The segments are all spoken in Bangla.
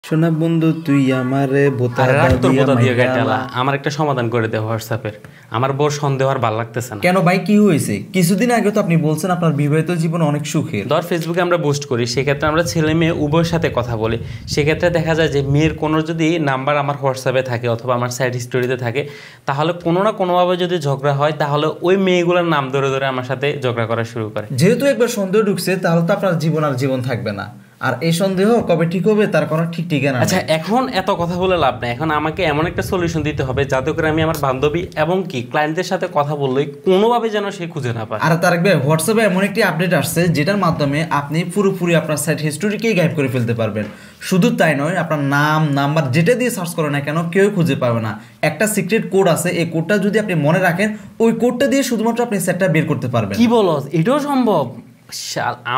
শোনা বন্ধু, তুই আমারে বোতা আরে রাখ তোর বোতা দিয়ে মাইরা গাইটালা। আমার একটা সমাধান করে দে হোয়াটসঅ্যাপের। আমার বউর সন্দেহ আর ভালো লাগতেছে না। কেন ভাই, কি হয়েছে? কিছুদিন আগে তো আপনি বলছেন আপনার বিবাহিত জীবন অনেক সুখের। ধর ফেসবুকে আমরা পোস্ট করি, সেক্ষেত্রে আমরা ছেলে মেয়ে উভয়ের সাথে কথা বলি। সেক্ষেত্রে দেখা যায় যে মেয়ের কোনো যদি নাম্বার আমার হোয়াটসঅ্যাপে থাকে অথবা আমার সাইড হিস্টোরিতে থাকে, তাহলে কোনো না কোনোভাবে যদি ঝগড়া হয় তাহলে ওই মেয়েগুলোর নাম ধরে ধরে আমার সাথে ঝগড়া করা শুরু করে। যেহেতু একবার সন্দেহ ঢুকছে, তাহলে তো আপনার জীবন আর জীবন থাকবে না। আর এই সন্দেহ কবে ঠিক হবে তার কোনো ঠিক ঠিকানা নেই। আচ্ছা, এখন এত কথা বলে লাভ নেই। এখন আমাকে এমন একটা সলিউশন দিতে হবে যাতে করে আমি আমার বান্ধবী এবং কি ক্লায়েন্টদের সাথে কথা বললেই কোনোভাবে যেন সে খুঁজে না পায়। আর তারেক ভাই, হোয়াটসঅ্যাপে এমন একটি আপডেট আসছে যেটার মাধ্যমে আপনি পুরোপুরি আপনার সাইট হিস্টোরিকেই গায়েব করে ফেলতে পারবেন। শুধু তাই নয়, আপনার নাম নাম্বার যেটা দিয়ে সার্চ করে না কেন কেউ খুঁজে পাবে না। একটা সিক্রেট কোড আছে, এই কোডটা যদি আপনি মনে রাখেন, ওই কোডটা দিয়ে শুধুমাত্র আপনি সেটটা বের করতে পারবেন। কি বলো, এটাও সম্ভব?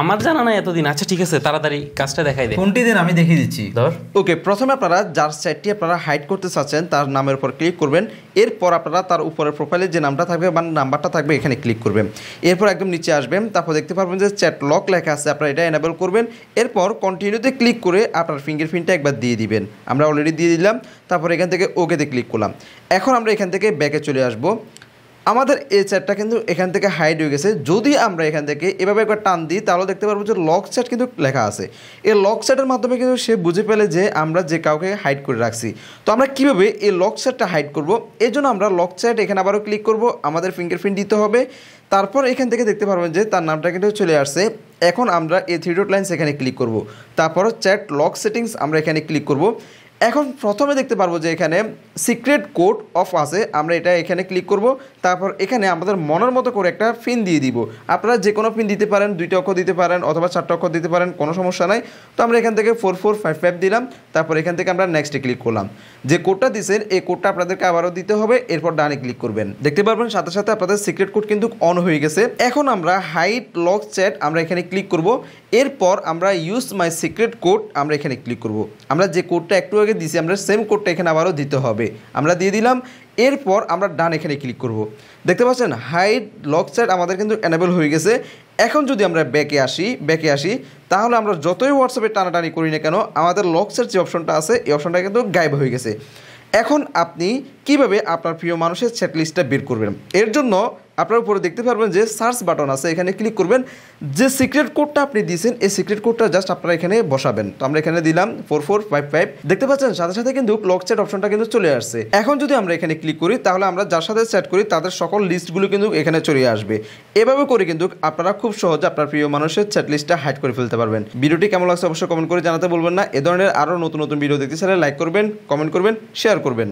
আমার জানা নাই এতদিন। আচ্ছা ঠিক আছে, তাড়াতাড়ি কাজটা দেখাই দে। ফোনটি দিন, আমি দেখিয়ে দিচ্ছি। ধর। ওকে, প্রথমে আপনারা যার সাইটটি আপনারা হাইড করতে চাচ্ছেন তার নামের উপর ক্লিক করবেন। এরপর আপনারা তার উপরের প্রোফাইলে যে নামটা থাকবে বা নাম্বারটা থাকবে এখানে ক্লিক করবেন। এরপর একদম নিচে আসবেন, তারপর দেখতে পারবেন যে চ্যাট লক লেখা আছে, আপনারা এটা এনেবল করবেন। এরপর কন্টিনিউতে ক্লিক করে আপনার ফিঙ্গারপ্রিন্টটা একবার দিয়ে দিবেন। আমরা অলরেডি দিয়ে দিলাম। তারপর এখান থেকে ওকেতে ক্লিক করলাম। এখন আমরা এখান থেকে ব্যাকে চলে আসবো। আমাদের এই চ্যাটটা কিন্তু এখান থেকে হাইড হয়ে গেছে। যদি আমরা এখান থেকে এভাবে একবার টান দিই তাহলে দেখতে পারবো যে লক চ্যাট কিন্তু লেখা আছে। এই লক চ্যাটের মাধ্যমে কিন্তু সে বুঝে পেলে যে আমরা যে কাউকে হাইড করে রাখছি। তো আমরা কীভাবে এই লক চ্যাটটা হাইড করবো, এর জন্য আমরা লক চ্যাট এখানে আবারও ক্লিক করব। আমাদের ফিঙ্গারপ্রিন্ট দিতে হবে। তারপর এখান থেকে দেখতে পারবেন যে তার নামটা কিন্তু চলে আসছে। এখন আমরা এই থ্রি ডট লাইনস এখানে ক্লিক করব। তারপর চ্যাট লক সেটিংস আমরা এখানে ক্লিক করব। এখন প্রথমে দেখতে পারবো যে এখানে সিক্রেট কোড অফ আছে, আমরা এটা এখানে ক্লিক করব। তারপর এখানে আমাদের মনের মতো করে একটা পিন দিয়ে দিব। আপনারা যে কোনো পিন দিতে পারেন, 2টা অক্ষর দিতে পারেন অথবা 4টা অক্ষর দিতে পারেন, কোনো সমস্যা নাই। তো আমরা এখান থেকে 4455 দিলাম। তারপর এখান থেকে আমরা নেক্সটে ক্লিক করলাম। যে কোডটা দিয়েছেন এই কোডটা আপনাদেরকে আবারও দিতে হবে। এরপর ডানে ক্লিক করবেন। দেখতে পারবেন সাথে সাথে আপনাদের সিক্রেট কোড কিন্তু অন হয়ে গেছে। এখন আমরা হাইড লক চ্যাট আমরা এখানে ক্লিক করব। এরপর আমরা ইউজ মাই সিক্রেট কোড আমরা এখানে ক্লিক করব। আমরা যে কোডটা একটু আগে দিয়েছি আমরা সেম কোডটা এখানে আবারও দিতে হবে। আমরা দিয়ে দিলাম। এরপর আমরা ডান এখানে ক্লিক করব। দেখতে পাচ্ছেন হাইড লক চ্যাট আমাদের কিন্তু এনেবল হয়ে গেছে। এখন যদি আমরা ব্যাকে আসি তাহলে আমরা যতই হোয়াটসঅ্যাপে টানাটানি করি না কেন আমাদের লক চ্যাট যে অপশনটা আছে এই অপশনটা কিন্তু গায়েব হয়ে গেছে। এখন আপনি কিভাবে আপনার প্রিয় মানুষের চ্যাট লিস্টটা বের করবেন, এর জন্য আপনার উপরে দেখতে পারবেন যে সার্চ বাটন আছে, এখানে ক্লিক করবেন। যে সিক্রেট কোডটা আপনি দিয়েছেন এই সিক্রেট কোডটা জাস্ট আপনারা এখানে বসাবেন। তো আমরা এখানে দিলাম 4455। দেখতে পাচ্ছেন সাথে সাথে কিন্তু লক চ্যাট অপশনটা কিন্তু চলে আসছে। এখন যদি আমরা এখানে ক্লিক করি তাহলে আমরা যার সাথে চ্যাট করি তাদের সকল লিস্টগুলো কিন্তু এখানে চলে আসবে। এভাবে করে কিন্তু আপনারা খুব সহজে আপনার প্রিয় মানুষের চ্যাট লিস্টটা হাইড করে ফেলতে পারবেন। ভিডিওটি কেমন লাগছে অবশ্যই কমেন্ট করে জানাতে বলবেন না। এ ধরনের আরও নতুন নতুন ভিডিও দেখতে চাইলে লাইক করবেন, কমেন্ট করবেন, শেয়ার করবেন।